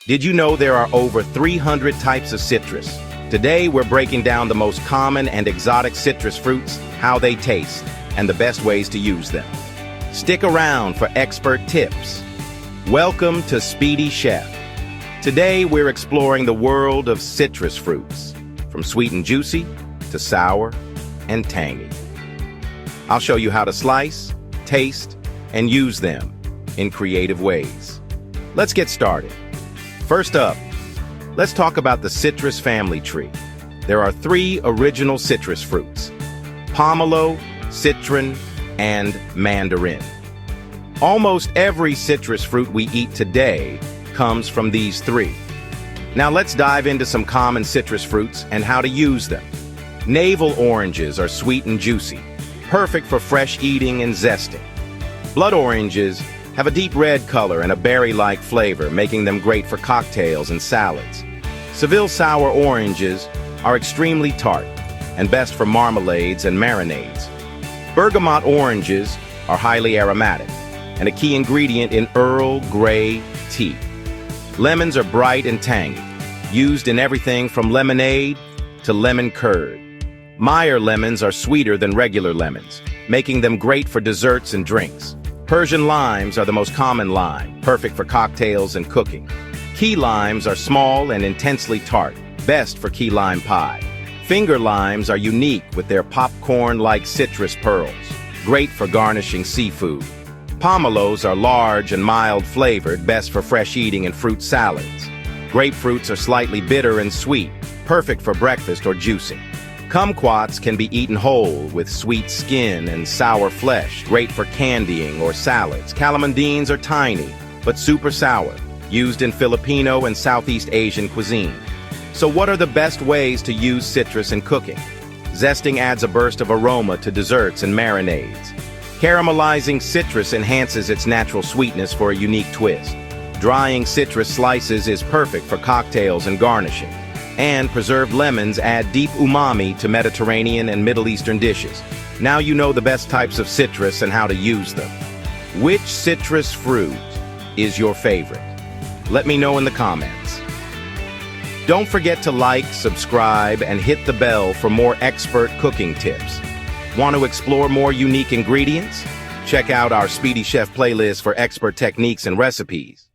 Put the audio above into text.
Did you know there are over 300 types of citrus? Today, we're breaking down the most common and exotic citrus fruits, how they taste, and the best ways to use them. Stick around for expert tips. Welcome to Speedy Chef. Today, we're exploring the world of citrus fruits, from sweet and juicy to sour and tangy. I'll show you how to slice, taste, and use them in creative ways. Let's get started. First up, let's talk about the citrus family tree. There are 3 original citrus fruits: pomelo, citron, and mandarin. Almost every citrus fruit we eat today comes from these 3. Now let's dive into some common citrus fruits and how to use them. Navel oranges are sweet and juicy, perfect for fresh eating and zesting. Blood oranges have a deep red color and a berry-like flavor, making them great for cocktails and salads. Seville sour oranges are extremely tart and best for marmalades and marinades. Bergamot oranges are highly aromatic and a key ingredient in Earl Grey tea. Lemons are bright and tangy, used in everything from lemonade to lemon curd. Meyer lemons are sweeter than regular lemons, making them great for desserts and drinks. Persian limes are the most common lime, perfect for cocktails and cooking. Key limes are small and intensely tart, best for key lime pie. Finger limes are unique with their popcorn-like citrus pearls, great for garnishing seafood. Pomelos are large and mild-flavored, best for fresh eating and fruit salads. Grapefruits are slightly bitter and sweet, perfect for breakfast or juicing. Kumquats can be eaten whole with sweet skin and sour flesh, great for candying or salads. Calamandines are tiny, but super sour, used in Filipino and Southeast Asian cuisine. So what are the best ways to use citrus in cooking? Zesting adds a burst of aroma to desserts and marinades. Caramelizing citrus enhances its natural sweetness for a unique twist. Drying citrus slices is perfect for cocktails and garnishing. And preserved lemons add deep umami to Mediterranean and Middle Eastern dishes. Now you know the best types of citrus and how to use them. Which citrus fruit is your favorite? Let me know in the comments. Don't forget to like, subscribe, and hit the bell for more expert cooking tips. Want to explore more unique ingredients? Check out our Speedy Chef playlist for expert techniques and recipes.